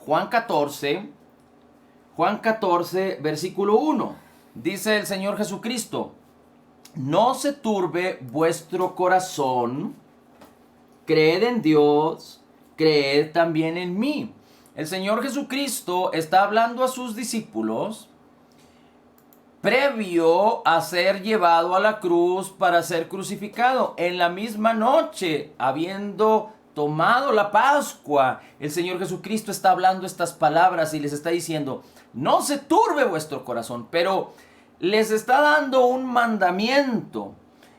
Juan 14, versículo 1. Dice el Señor Jesucristo: no se turbe vuestro corazón, creed en Dios, creed también en mí. El Señor Jesucristo está hablando a sus discípulos previo a ser llevado a la cruz para ser crucificado. En la misma noche, habiendo tomado la Pascua, el Señor Jesucristo está hablando estas palabras y les está diciendo: no se turbe vuestro corazón, pero les está dando un mandamiento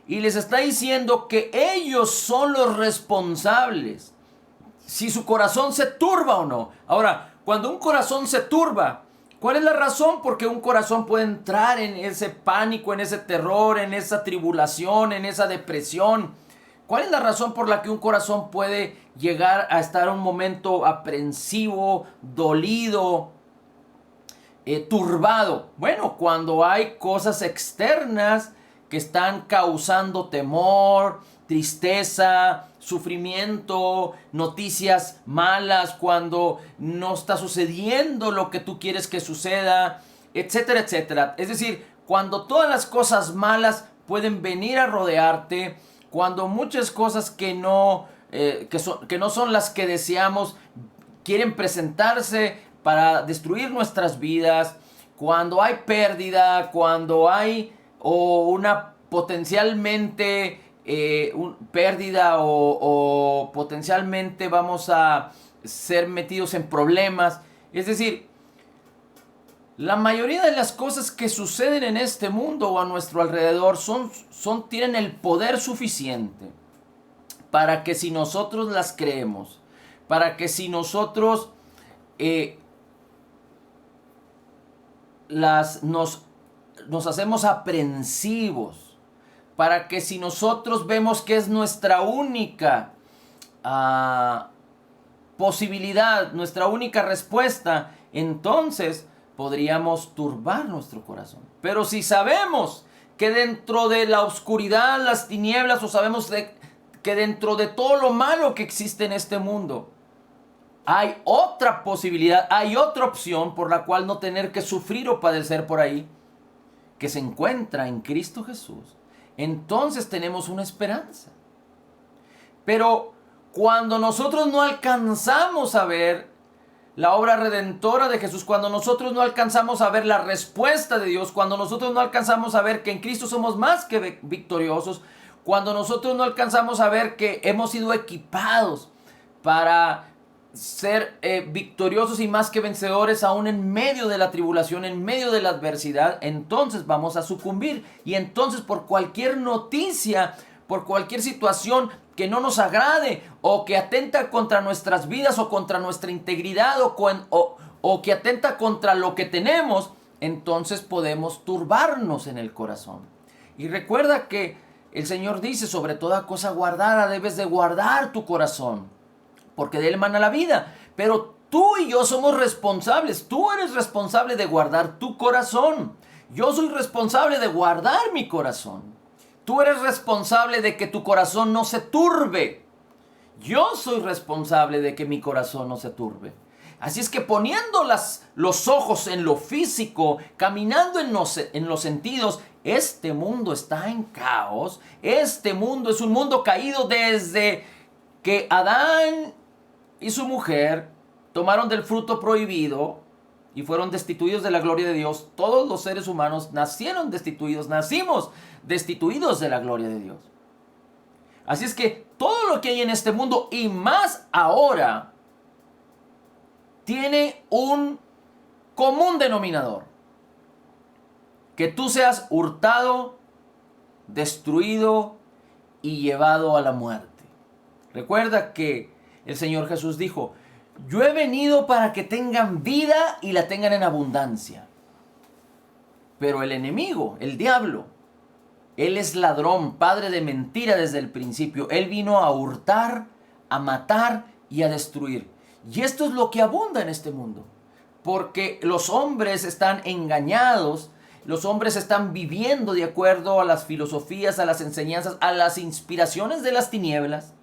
y les está diciendo que ellos son los responsables si su corazón se turba o no. Ahora, cuando un corazón se turba, ¿cuál es la razón? Porque un corazón puede entrar en ese pánico, en ese terror, en esa tribulación, en esa depresión. ¿Cuál es la razón por la que un corazón puede llegar a estar en un momento aprensivo, dolido, turbado? Bueno, cuando hay cosas externas que están causando temor, tristeza, sufrimiento, noticias malas, cuando no está sucediendo lo que tú quieres que suceda, etcétera, etcétera. Es decir, cuando todas las cosas malas pueden venir a rodearte, cuando muchas cosas que no son las que deseamos quieren presentarse para destruir nuestras vidas, cuando hay pérdida, cuando hay una potencialmente pérdida o potencialmente vamos a ser metidos en problemas. Es decir, la mayoría de las cosas que suceden en este mundo o a nuestro alrededor tienen el poder suficiente para que si nosotros las creemos, para que si nosotros nos hacemos aprensivos, para que si nosotros vemos que es nuestra única posibilidad, nuestra única respuesta, entonces podríamos turbar nuestro corazón. Pero si sabemos que dentro de la oscuridad, las tinieblas, o sabemos que dentro de todo lo malo que existe en este mundo, hay otra posibilidad, hay otra opción por la cual no tener que sufrir o padecer por ahí, que se encuentra en Cristo Jesús, entonces tenemos una esperanza. Pero cuando nosotros no alcanzamos a ver la obra redentora de Jesús, cuando nosotros no alcanzamos a ver la respuesta de Dios, cuando nosotros no alcanzamos a ver que en Cristo somos más que victoriosos, cuando nosotros no alcanzamos a ver que hemos sido equipados para ser victoriosos y más que vencedores aún en medio de la tribulación, en medio de la adversidad, entonces vamos a sucumbir. Y entonces por cualquier noticia, por cualquier situación que no nos agrade o que atenta contra nuestras vidas o contra nuestra integridad o que atenta contra lo que tenemos, entonces podemos turbarnos en el corazón. Y recuerda que el Señor dice: sobre toda cosa guardada debes de guardar tu corazón, porque de él emana la vida. Pero tú y yo somos responsables. Tú eres responsable de guardar tu corazón. Yo soy responsable de guardar mi corazón. Tú eres responsable de que tu corazón no se turbe. Yo soy responsable de que mi corazón no se turbe. Así es que poniendo los ojos en lo físico, caminando en los sentidos, este mundo está en caos. Este mundo es un mundo caído desde que Adán y su mujer tomaron del fruto prohibido y fueron destituidos de la gloria de Dios. Todos los seres humanos nacimos destituidos de la gloria de Dios. Así es que todo lo que hay en este mundo, y más ahora, tiene un común denominador: que tú seas hurtado, destruido y llevado a la muerte. Recuerda que el Señor Jesús dijo: yo he venido para que tengan vida y la tengan en abundancia. Pero el enemigo, el diablo, él es ladrón, padre de mentira desde el principio. Él vino a hurtar, a matar y a destruir. Y esto es lo que abunda en este mundo. Porque los hombres están engañados, los hombres están viviendo de acuerdo a las filosofías, a las enseñanzas, a las inspiraciones de las tinieblas.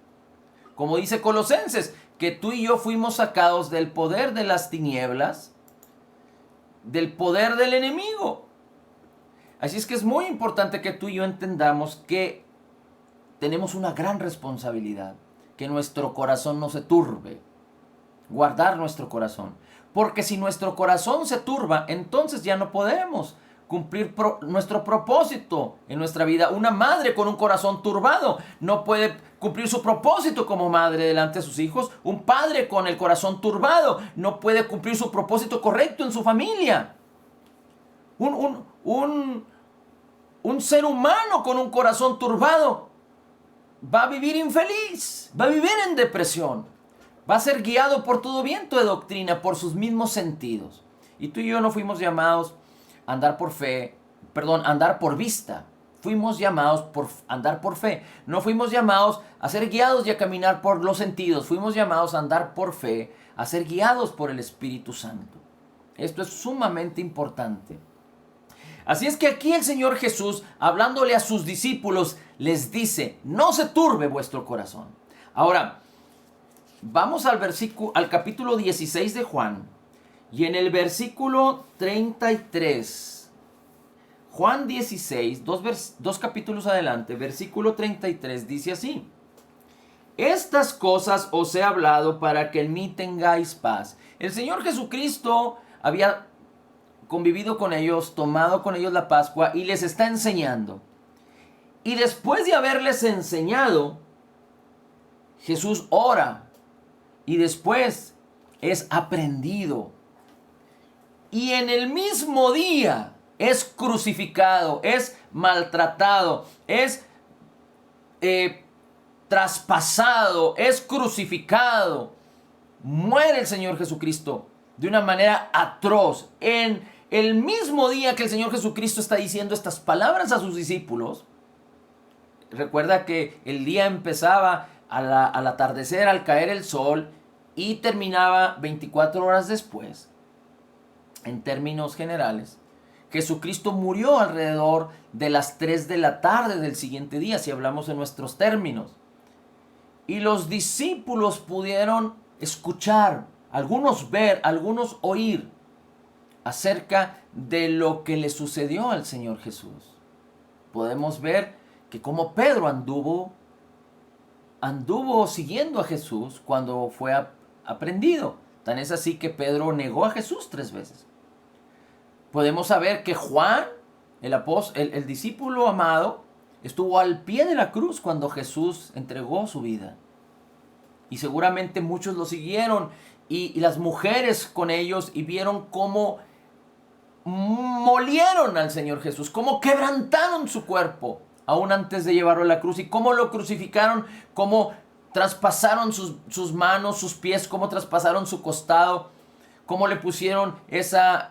Como dice Colosenses, que tú y yo fuimos sacados del poder de las tinieblas, del poder del enemigo. Así es que es muy importante que tú y yo entendamos que tenemos una gran responsabilidad, que nuestro corazón no se turbe, guardar nuestro corazón. Porque si nuestro corazón se turba, entonces ya no podemos cumplir nuestro propósito en nuestra vida. Una madre con un corazón turbado no puede cumplir su propósito como madre delante de sus hijos. Un padre con el corazón turbado no puede cumplir su propósito correcto en su familia. Un ser humano con un corazón turbado va a vivir infeliz, va a vivir en depresión, va a ser guiado por todo viento de doctrina, por sus mismos sentidos. Y tú y yo no fuimos llamados a andar por fe, andar por vista. Fuimos llamados por andar por fe. No fuimos llamados a ser guiados y a caminar por los sentidos. Fuimos llamados a andar por fe, a ser guiados por el Espíritu Santo. Esto es sumamente importante. Así es que aquí el Señor Jesús, hablándole a sus discípulos, les dice, no se turbe vuestro corazón. Ahora, vamos al capítulo 16 de Juan, y en el versículo 33, Juan 16, dos capítulos adelante, versículo 33, dice así: estas cosas os he hablado para que en mí tengáis paz. El Señor Jesucristo había convivido con ellos, tomado con ellos la Pascua y les está enseñando. Y después de haberles enseñado, Jesús ora y después es aprendido. Y en el mismo día es crucificado, es maltratado, es traspasado, es crucificado. Muere el Señor Jesucristo de una manera atroz. En el mismo día que el Señor Jesucristo está diciendo estas palabras a sus discípulos, recuerda que el día empezaba al atardecer, al caer el sol, y terminaba 24 horas después. En términos generales, Jesucristo murió alrededor de las 3 de la tarde del siguiente día, si hablamos en nuestros términos. Y los discípulos pudieron escuchar, algunos ver, algunos oír acerca de lo que le sucedió al Señor Jesús. Podemos ver que como Pedro anduvo siguiendo a Jesús cuando fue aprendido. Tan es así que Pedro negó a Jesús 3 veces. Podemos saber que Juan, el discípulo amado, estuvo al pie de la cruz cuando Jesús entregó su vida. Y seguramente muchos lo siguieron y las mujeres con ellos, y vieron cómo molieron al Señor Jesús, cómo quebrantaron su cuerpo aún antes de llevarlo a la cruz, y cómo lo crucificaron, cómo traspasaron sus manos, sus pies, cómo traspasaron su costado, cómo le pusieron esa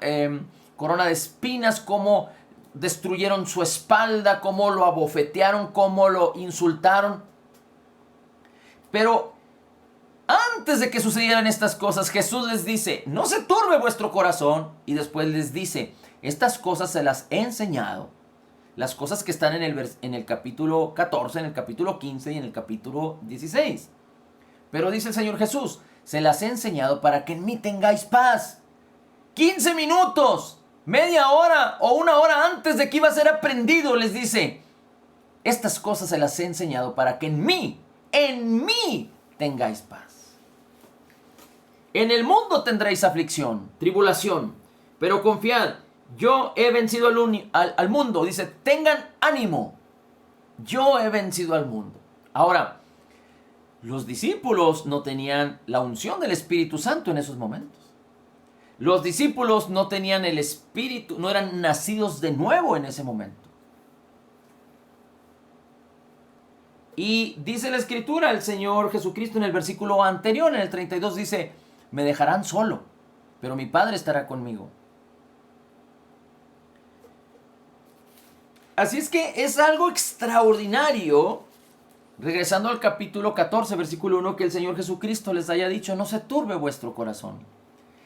corona de espinas, cómo destruyeron su espalda, cómo lo abofetearon, cómo lo insultaron. Pero antes de que sucedieran estas cosas, Jesús les dice, no se turbe vuestro corazón. Y después les dice, estas cosas se las he enseñado. Las cosas que están en el capítulo 14, en el capítulo 15 y en el capítulo 16. Pero dice el Señor Jesús, se las he enseñado para que en mí tengáis paz. 15 minutos, media hora o una hora antes de que iba a ser aprendido, les dice, estas cosas se las he enseñado para que en mí tengáis paz. En el mundo tendréis aflicción, tribulación, pero confiad, yo he vencido al mundo. Dice, tengan ánimo, yo he vencido al mundo. Ahora, los discípulos no tenían la unción del Espíritu Santo en esos momentos. Los discípulos no tenían el Espíritu, no eran nacidos de nuevo en ese momento. Y dice la Escritura, el Señor Jesucristo en el versículo anterior, en el 32, dice, me dejarán solo, pero mi Padre estará conmigo. Así es que es algo extraordinario, regresando al capítulo 14, versículo 1, que el Señor Jesucristo les haya dicho, no se turbe vuestro corazón.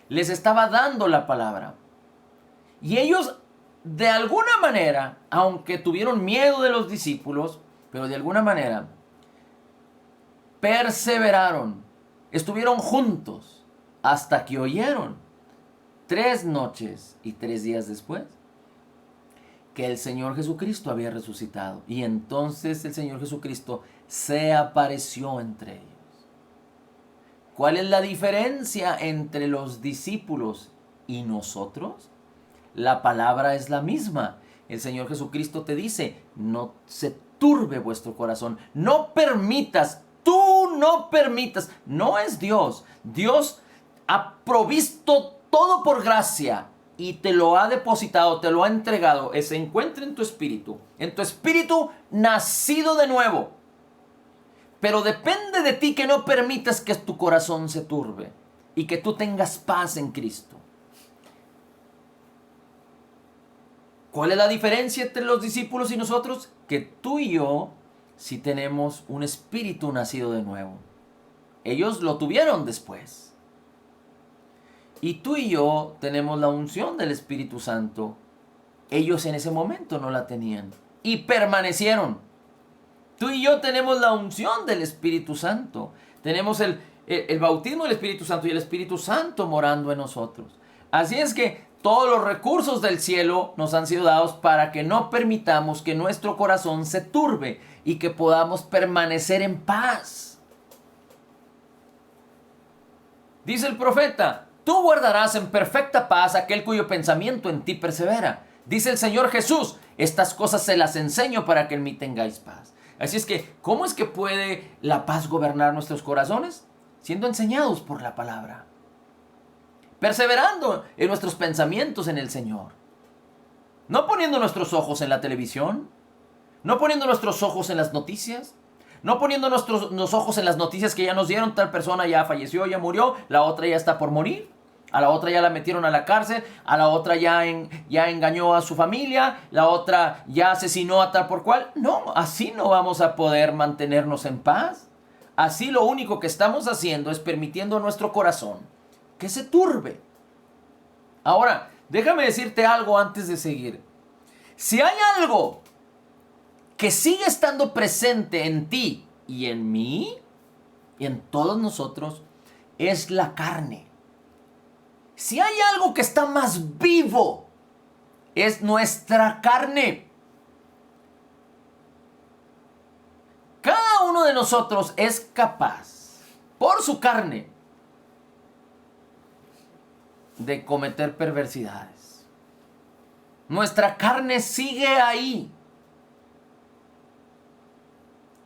Les estaba dando la palabra. Y ellos, de alguna manera, aunque tuvieron miedo de los discípulos, pero de alguna manera perseveraron estuvieron juntos hasta que oyeron 3 noches y 3 días después que el Señor Jesucristo había resucitado. Y entonces el Señor Jesucristo se apareció entre ellos. ¿Cuál es la diferencia entre los discípulos y nosotros? La palabra es la misma. El Señor Jesucristo te dice, no se turbe vuestro corazón. No permitas, tú no permitas. No es Dios. Dios ha provisto todo por gracia y te lo ha depositado, te lo ha entregado. Se encuentra en tu espíritu nacido de nuevo. Pero depende de ti que no permitas que tu corazón se turbe y que tú tengas paz en Cristo. ¿Cuál es la diferencia entre los discípulos y nosotros? Que tú y yo sí tenemos un espíritu nacido de nuevo. Ellos lo tuvieron después. Y tú y yo tenemos la unción del Espíritu Santo. Ellos en ese momento no la tenían. Y permanecieron. Tú y yo tenemos la unción del Espíritu Santo. Tenemos el bautismo del Espíritu Santo y el Espíritu Santo morando en nosotros. Así es que todos los recursos del cielo nos han sido dados para que no permitamos que nuestro corazón se turbe y que podamos permanecer en paz. Dice el profeta, tú guardarás en perfecta paz aquel cuyo pensamiento en ti persevera. Dice el Señor Jesús, estas cosas se las enseño para que en mí tengáis paz. Así es que, ¿cómo es que puede la paz gobernar nuestros corazones? Siendo enseñados por la palabra. Perseverando en nuestros pensamientos en el Señor. No poniendo nuestros ojos en la televisión. No poniendo nuestros ojos en las noticias. No poniendo nuestros ojos en las noticias que ya nos dieron. Tal persona ya falleció, ya murió. La otra ya está por morir. A la otra ya la metieron a la cárcel. A la otra ya engañó a su familia. La otra ya asesinó a tal por cual. No, así no vamos a poder mantenernos en paz. Así lo único que estamos haciendo es permitiendo a nuestro corazón que se turbe. Ahora, déjame decirte algo antes de seguir. Si hay algo que sigue estando presente en ti y en mí y en todos nosotros, es la carne. Si hay algo que está más vivo, es nuestra carne. Cada uno de nosotros es capaz, por su carne, de cometer perversidades. Nuestra carne sigue ahí.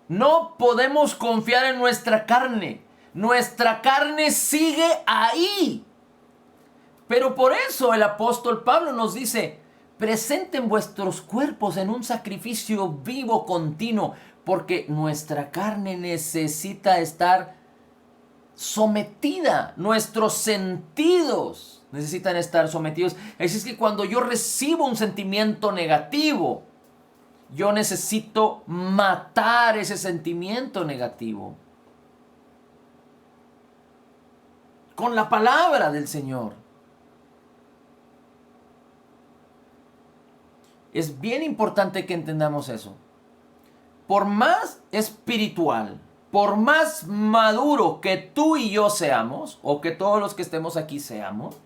No podemos confiar en nuestra carne. Nuestra carne sigue ahí. Pero por eso el apóstol Pablo nos dice, presenten vuestros cuerpos en un sacrificio vivo continuo, porque nuestra carne necesita estar sometida, nuestros sentidos necesitan estar sometidos. Así es que cuando yo recibo un sentimiento negativo, yo necesito matar ese sentimiento negativo con la palabra del Señor. Es bien importante que entendamos eso. Por más espiritual, por más maduro que tú y yo seamos, o que todos los que estemos aquí seamos,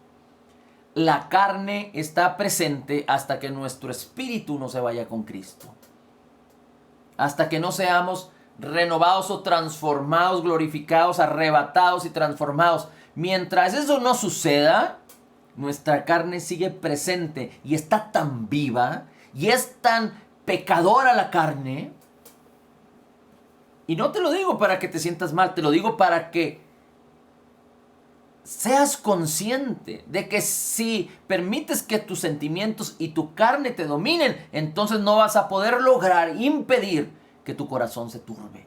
la carne está presente hasta que nuestro espíritu no se vaya con Cristo. Hasta que no seamos renovados o transformados, glorificados, arrebatados y transformados. Mientras eso no suceda, nuestra carne sigue presente y está tan viva y es tan pecadora la carne. Y no te lo digo para que te sientas mal, te lo digo para que seas consciente de que si permites que tus sentimientos y tu carne te dominen, entonces no vas a poder lograr impedir que tu corazón se turbe.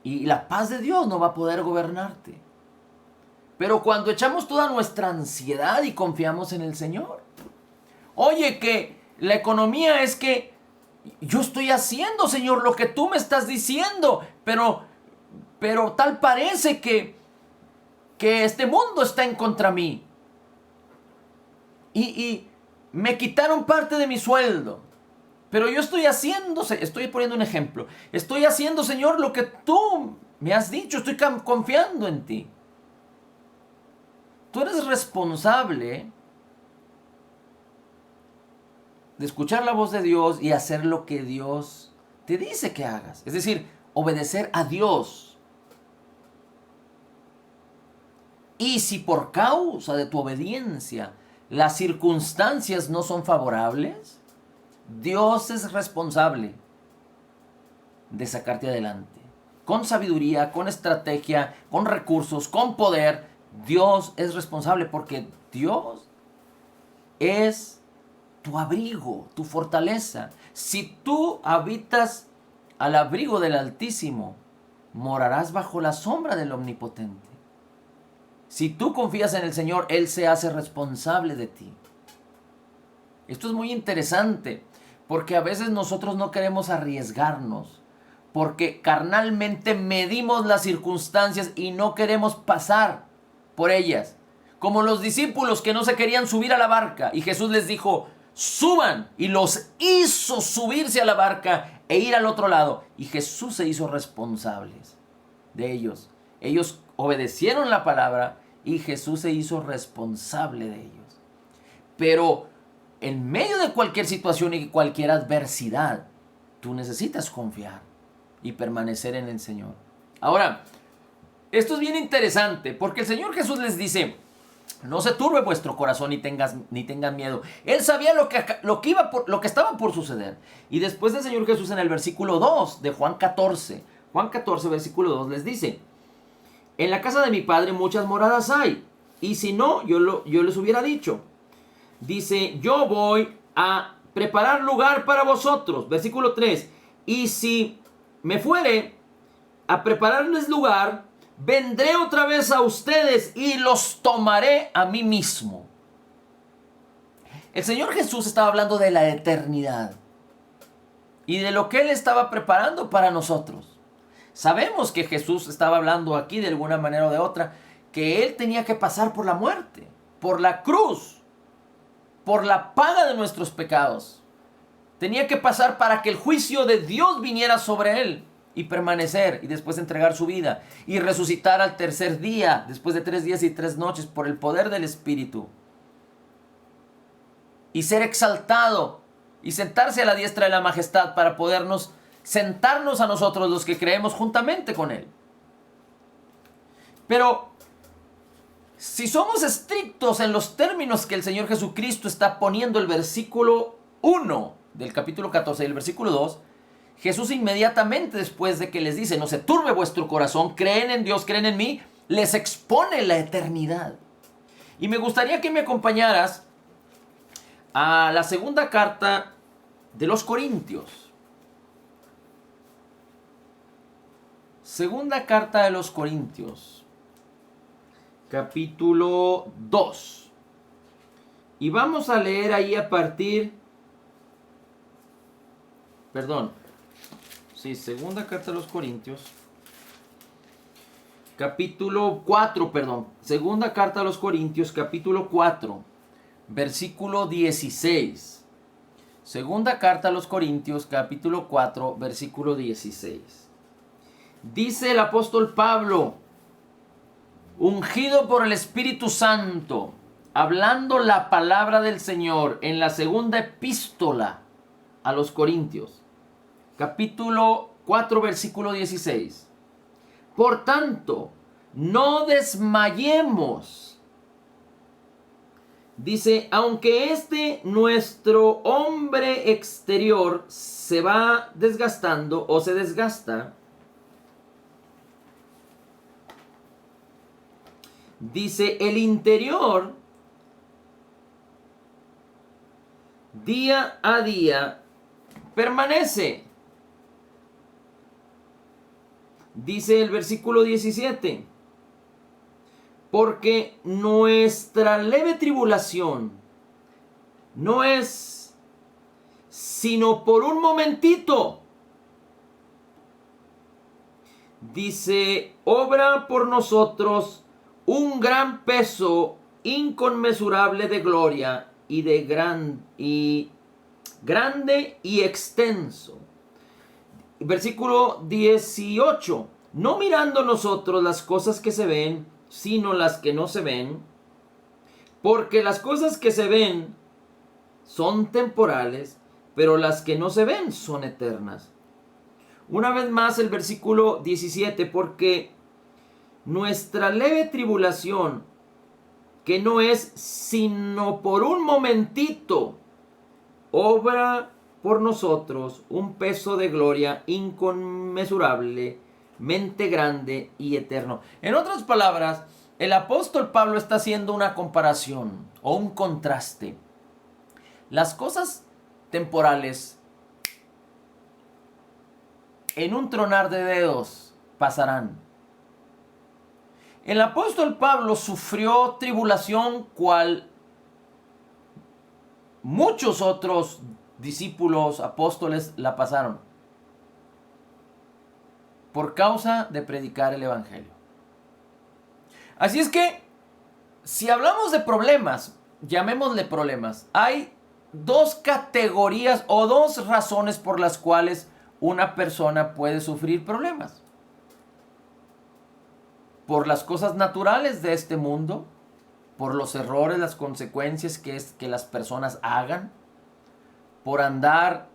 Y la paz de Dios no va a poder gobernarte. Pero cuando echamos toda nuestra ansiedad y confiamos en el Señor. Oye, que la economía es que yo estoy haciendo, Señor, lo que tú me estás diciendo, pero tal parece que este mundo está en contra mí. Y me quitaron parte de mi sueldo. Pero yo estoy haciendo, estoy poniendo un ejemplo. Estoy haciendo, Señor, lo que tú me has dicho. Estoy confiando en ti. Tú eres responsable de escuchar la voz de Dios y hacer lo que Dios te dice que hagas. Es decir, obedecer a Dios. Y si por causa de tu obediencia las circunstancias no son favorables, Dios es responsable de sacarte adelante. Con sabiduría, con estrategia, con recursos, con poder, Dios es responsable porque Dios es tu abrigo, tu fortaleza. Si tú habitas al abrigo del Altísimo, morarás bajo la sombra del Omnipotente. Si tú confías en el Señor, Él se hace responsable de ti. Esto es muy interesante, porque a veces nosotros no queremos arriesgarnos, porque carnalmente medimos las circunstancias y no queremos pasar por ellas. Como los discípulos que no se querían subir a la barca y Jesús les dijo, suban, y los hizo subirse a la barca e ir al otro lado. Y Jesús se hizo responsables de ellos. Ellos obedecieron la palabra y Jesús se hizo responsable de ellos. Pero en medio de cualquier situación y cualquier adversidad, tú necesitas confiar y permanecer en el Señor. Ahora, esto es bien interesante porque el Señor Jesús les dice, no se turbe vuestro corazón ni tengan miedo. Él sabía lo que estaba por suceder. Y después del Señor Jesús en el versículo 2 de Juan 14, versículo 2 les dice, en la casa de mi Padre muchas moradas hay, y si no, yo les hubiera dicho. Dice, yo voy a preparar lugar para vosotros. Versículo 3, y si me fuere a prepararles lugar, vendré otra vez a ustedes y los tomaré a mí mismo. El Señor Jesús estaba hablando de la eternidad y de lo que Él estaba preparando para nosotros. Sabemos que Jesús estaba hablando aquí de alguna manera o de otra, que Él tenía que pasar por la muerte, por la cruz, por la paga de nuestros pecados. Tenía que pasar para que el juicio de Dios viniera sobre Él y permanecer y después entregar su vida y resucitar al tercer día, después de 3 días y 3 noches por el poder del Espíritu. Y ser exaltado y sentarse a la diestra de la majestad para podernos sentarnos a nosotros los que creemos juntamente con Él. Pero si somos estrictos en los términos que el Señor Jesucristo está poniendo el versículo 1 del capítulo 14 y el versículo 2, Jesús inmediatamente después de que les dice, no se turbe vuestro corazón, creen en Dios, creen en mí, les expone la eternidad. Y me gustaría que me acompañaras a la segunda carta de los Corintios. Segunda carta de los Corintios, capítulo 2. Y vamos a leer ahí a partir... segunda carta de los Corintios, capítulo 4, segunda carta de los Corintios, capítulo 4, versículo 16. Segunda carta a los Corintios, capítulo 4, versículo 16. Dice el apóstol Pablo, ungido por el Espíritu Santo, hablando la palabra del Señor en la segunda epístola a los Corintios, capítulo 4, versículo 16. Por tanto, no desmayemos. Dice, aunque nuestro hombre exterior se va desgastando o se desgasta, dice, el interior día a día permanece. Dice el versículo 17, porque nuestra leve tribulación no es sino por un momentito. Dice, obra por nosotros un gran peso inconmensurable de gloria y grande y extenso. Versículo 18. No mirando nosotros las cosas que se ven, sino las que no se ven, porque las cosas que se ven son temporales, pero las que no se ven son eternas. Una vez más el versículo 17, porque nuestra leve tribulación, que no es sino por un momentito, obra por nosotros un peso de gloria inconmensurablemente grande y eterno. En otras palabras, el apóstol Pablo está haciendo una comparación o un contraste. Las cosas temporales en un tronar de dedos pasarán. El apóstol Pablo sufrió tribulación cual muchos otros discípulos, apóstoles la pasaron por causa de predicar el evangelio. Así es que, si hablamos de problemas, llamémosle problemas, hay dos categorías o dos razones por las cuales una persona puede sufrir problemas. Por las cosas naturales de este mundo, por los errores, las consecuencias que las personas hagan, por andar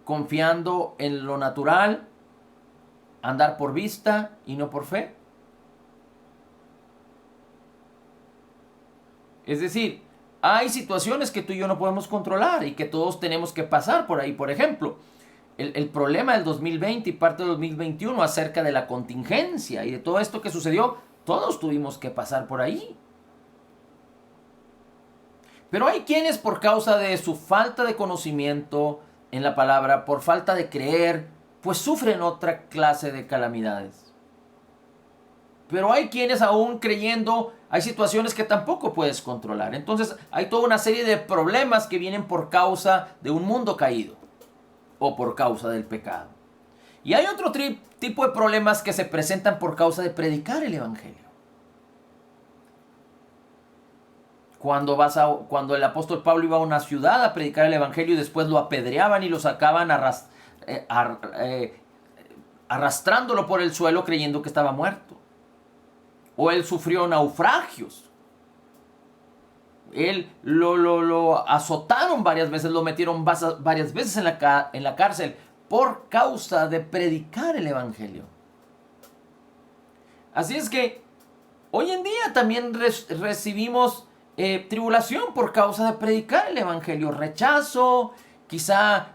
confiando en lo natural, andar por vista y no por fe. Es decir, hay situaciones que tú y yo no podemos controlar y que todos tenemos que pasar por ahí. Por ejemplo, el problema del 2020 y parte del 2021 acerca de la contingencia y de todo esto que sucedió, todos tuvimos que pasar por ahí. Pero hay quienes por causa de su falta de conocimiento en la palabra, por falta de creer, pues sufren otra clase de calamidades. Pero hay quienes aún creyendo, hay situaciones que tampoco puedes controlar. Entonces hay toda una serie de problemas que vienen por causa de un mundo caído o por causa del pecado. Y hay otro tipo de problemas que se presentan por causa de predicar el evangelio. Cuando el apóstol Pablo iba a una ciudad a predicar el evangelio y después lo apedreaban y lo sacaban arrastrándolo por el suelo creyendo que estaba muerto. O él sufrió naufragios. Él lo azotaron varias veces, lo metieron varias veces en la cárcel por causa de predicar el evangelio. Así es que hoy en día también recibimos tribulación por causa de predicar el evangelio. Rechazo, quizá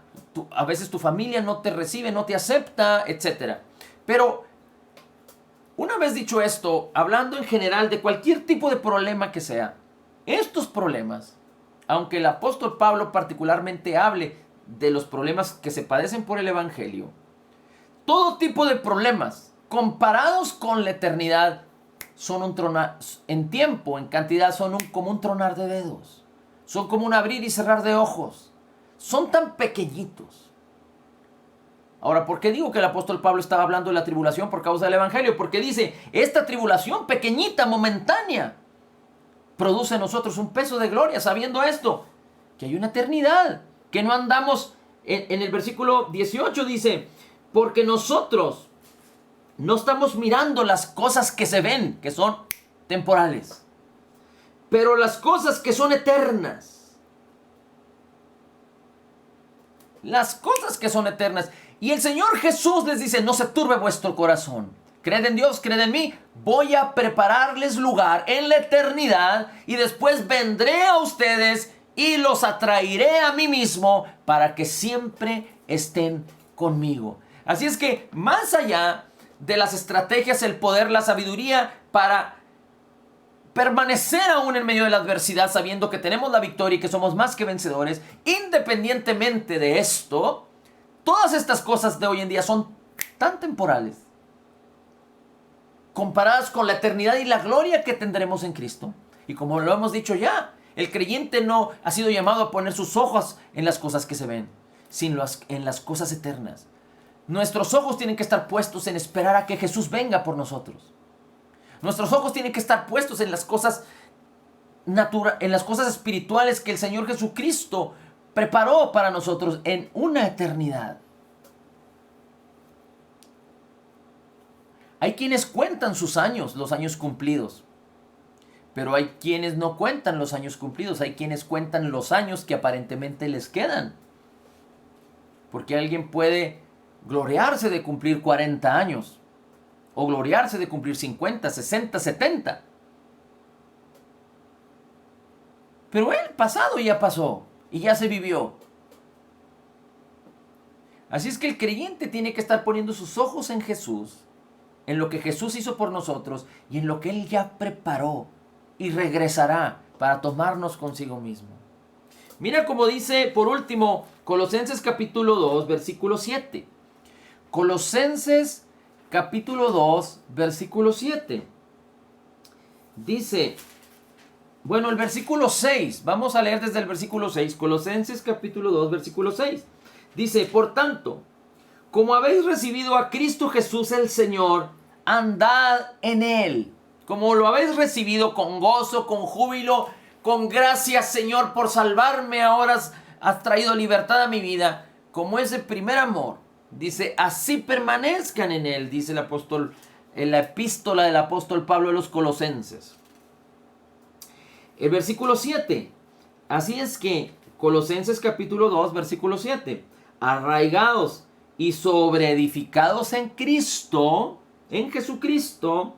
a veces tu familia no te recibe, no te acepta, etc. Pero una vez dicho esto, hablando en general de cualquier tipo de problema que sea, estos problemas, aunque el apóstol Pablo particularmente hable de los problemas que se padecen por el evangelio, todo tipo de problemas comparados con la eternidad son un tronar, en tiempo, en cantidad, son como un tronar de dedos. Son como un abrir y cerrar de ojos. Son tan pequeñitos. Ahora, ¿por qué digo que el apóstol Pablo estaba hablando de la tribulación por causa del evangelio? Porque dice, esta tribulación pequeñita, momentánea, produce en nosotros un peso de gloria, sabiendo esto, que hay una eternidad, que no andamos, en el versículo 18 dice, porque nosotros no estamos mirando las cosas que se ven, que son temporales, pero las cosas que son eternas. Las cosas que son eternas. Y el Señor Jesús les dice, no se turbe vuestro corazón. Creed en Dios, creed en mí. Voy a prepararles lugar en la eternidad y después vendré a ustedes y los atraeré a mí mismo para que siempre estén conmigo. Así es que más allá de las estrategias, el poder, la sabiduría para permanecer aún en medio de la adversidad, sabiendo que tenemos la victoria y que somos más que vencedores, independientemente de esto, todas estas cosas de hoy en día son tan temporales comparadas con la eternidad y la gloria que tendremos en Cristo. Y como lo hemos dicho ya, el creyente no ha sido llamado a poner sus ojos en las cosas que se ven, sino en las cosas eternas. Nuestros ojos tienen que estar puestos en esperar a que Jesús venga por nosotros. Nuestros ojos tienen que estar puestos en las cosas en las cosas espirituales que el Señor Jesucristo preparó para nosotros en una eternidad. Hay quienes cuentan sus años, los años cumplidos. Pero hay quienes no cuentan los años cumplidos. Hay quienes cuentan los años que aparentemente les quedan. Porque alguien puede gloriarse de cumplir 40 años. O gloriarse de cumplir 50, 60, 70. Pero el pasado ya pasó y ya se vivió. Así es que el creyente tiene que estar poniendo sus ojos en Jesús, en lo que Jesús hizo por nosotros y en lo que Él ya preparó y regresará para tomarnos consigo mismo. Mira cómo dice por último Colosenses capítulo 2, versículo 7. Colosenses capítulo 2, versículo 7. Dice, bueno, el versículo 6, vamos a leer desde el versículo 6, Colosenses capítulo 2, versículo 6. Dice, por tanto, como habéis recibido a Cristo Jesús el Señor, andad en Él. Como lo habéis recibido con gozo, con júbilo, con gracias, Señor, por salvarme. Ahora has traído libertad a mi vida. Como ese primer amor. Dice, así permanezcan en Él, dice el apóstol, en la epístola del apóstol Pablo a los Colosenses. El versículo 7. Así es que, Colosenses capítulo 2, versículo 7. Arraigados y sobreedificados en Cristo, en Jesucristo,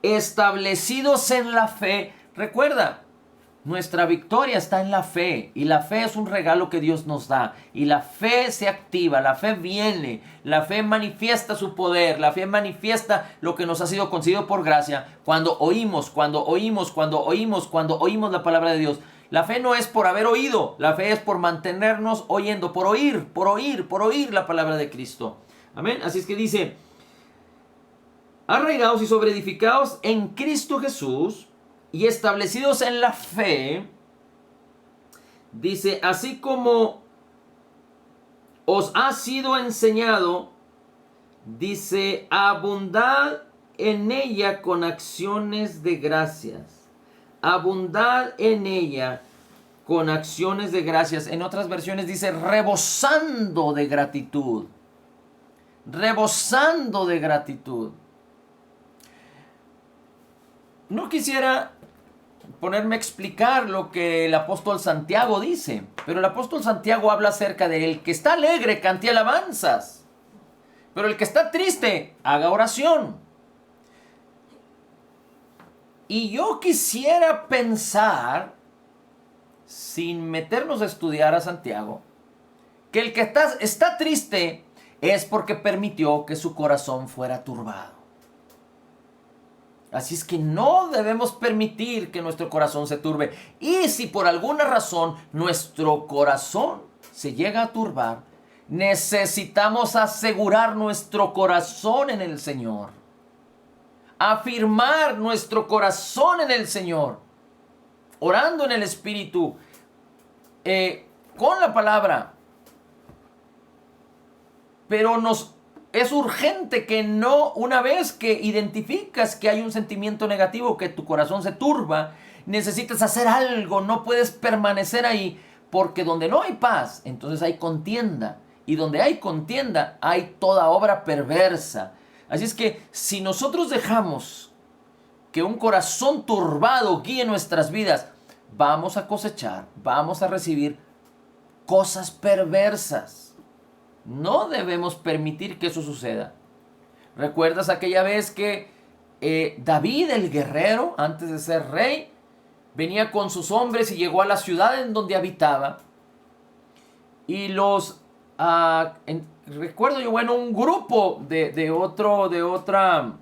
establecidos en la fe. Recuerda, nuestra victoria está en la fe, y la fe es un regalo que Dios nos da, y la fe se activa, la fe viene, la fe manifiesta su poder, la fe manifiesta lo que nos ha sido concedido por gracia cuando oímos la palabra de Dios. La fe no es por haber oído, la fe es por mantenernos oyendo, por oír la palabra de Cristo. Amén. Así es que dice, arraigados y sobreedificados en Cristo Jesús y establecidos en la fe, dice, así como os ha sido enseñado, dice, abundad en ella con acciones de gracias. Abundad en ella con acciones de gracias. En otras versiones dice, rebosando de gratitud. Rebosando de gratitud. No quisiera ponerme a explicar lo que el apóstol Santiago dice, pero el apóstol Santiago habla acerca de el que está alegre cante alabanzas, pero el que está triste haga oración. Y yo quisiera pensar, sin meternos a estudiar a Santiago, que el que está triste es porque permitió que su corazón fuera turbado. Así es que no debemos permitir que nuestro corazón se turbe. Y si por alguna razón nuestro corazón se llega a turbar, necesitamos asegurar nuestro corazón en el Señor. Afirmar nuestro corazón en el Señor. Orando en el Espíritu. Con la palabra. Pero es urgente que no, una vez que identificas que hay un sentimiento negativo, que tu corazón se turba, necesitas hacer algo, no puedes permanecer ahí, porque donde no hay paz, entonces hay contienda, y donde hay contienda, hay toda obra perversa. Así es que si nosotros dejamos que un corazón turbado guíe nuestras vidas, vamos a cosechar, vamos a recibir cosas perversas. No debemos permitir que eso suceda. ¿Recuerdas aquella vez que David, el guerrero, antes de ser rey, venía con sus hombres y llegó a la ciudad en donde habitaba? Y recuerdo yo, bueno, un grupo de otra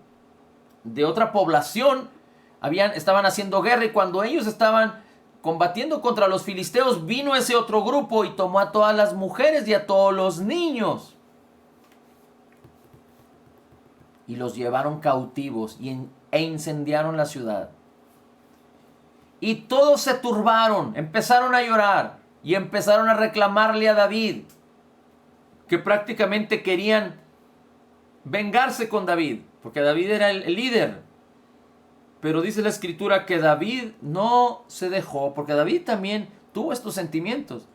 población estaban haciendo guerra, y cuando ellos estaban combatiendo contra los filisteos, vino ese otro grupo y tomó a todas las mujeres y a todos los niños y los llevaron cautivos e incendiaron la ciudad. Y todos se turbaron, empezaron a llorar y empezaron a reclamarle a David, que prácticamente querían vengarse con David, porque David era el líder. Pero dice la escritura que David no se dejó, porque David también tuvo estos sentimientos.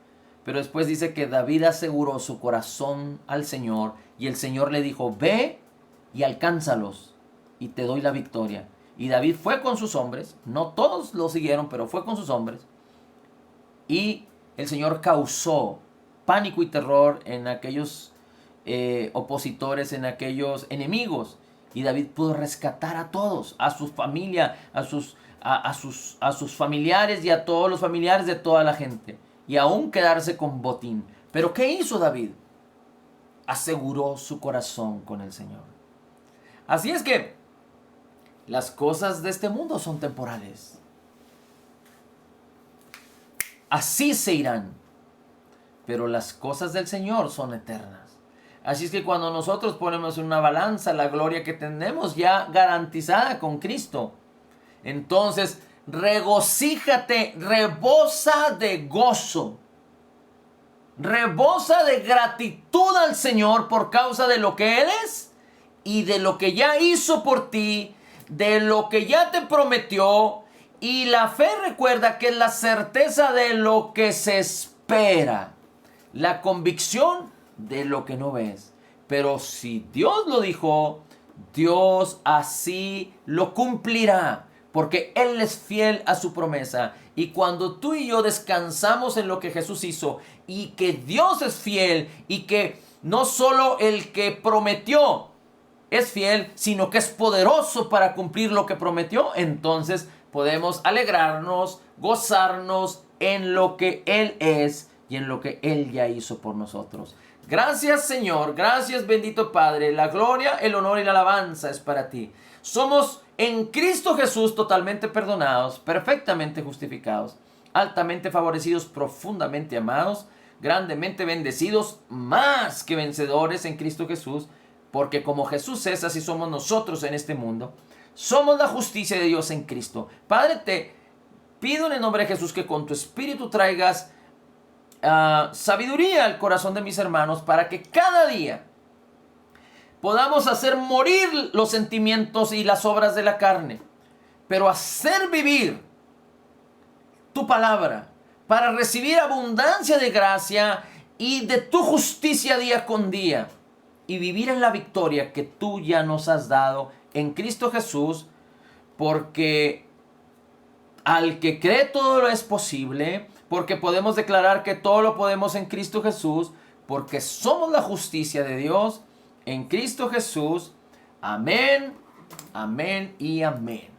Pero después dice que David aseguró su corazón al Señor y el Señor le dijo, ve y alcánzalos y te doy la victoria. Y David fue con sus hombres, no todos lo siguieron, pero fue con sus hombres. Y el Señor causó pánico y terror en aquellos opositores, en aquellos enemigos. Y David pudo rescatar a todos, a su familia, a sus familiares y a todos los familiares de toda la gente. Y aún quedarse con botín. Pero ¿qué hizo David? Aseguró su corazón con el Señor. Así es que las cosas de este mundo son temporales. Así se irán. Pero las cosas del Señor son eternas. Así es que cuando nosotros ponemos en una balanza la gloria que tenemos ya garantizada con Cristo, entonces regocíjate, rebosa de gozo, rebosa de gratitud al Señor por causa de lo que Él es y de lo que ya hizo por ti, de lo que ya te prometió. Y la fe, recuerda, que es la certeza de lo que se espera, la convicción de lo que no ves. Pero si Dios lo dijo, Dios así lo cumplirá, porque Él es fiel a su promesa. Y cuando tú y yo descansamos en lo que Jesús hizo, y que Dios es fiel, y que no solo el que prometió es fiel, sino que es poderoso para cumplir lo que prometió, entonces podemos alegrarnos, gozarnos en lo que Él es y en lo que Él ya hizo por nosotros. Gracias, Señor, gracias, bendito Padre. La gloria, el honor y la alabanza es para ti. Somos en Cristo Jesús totalmente perdonados, perfectamente justificados, altamente favorecidos, profundamente amados, grandemente bendecidos, más que vencedores en Cristo Jesús, porque como Jesús es, así somos nosotros en este mundo. Somos la justicia de Dios en Cristo. Padre, te pido en el nombre de Jesús que con tu Espíritu traigas sabiduría al corazón de mis hermanos para que cada día podamos hacer morir los sentimientos y las obras de la carne, pero hacer vivir tu palabra para recibir abundancia de gracia y de tu justicia día con día y vivir en la victoria que tú ya nos has dado en Cristo Jesús, porque al que cree todo lo es posible, porque podemos declarar que todo lo podemos en Cristo Jesús, porque somos la justicia de Dios en Cristo Jesús. Amén, amén y amén.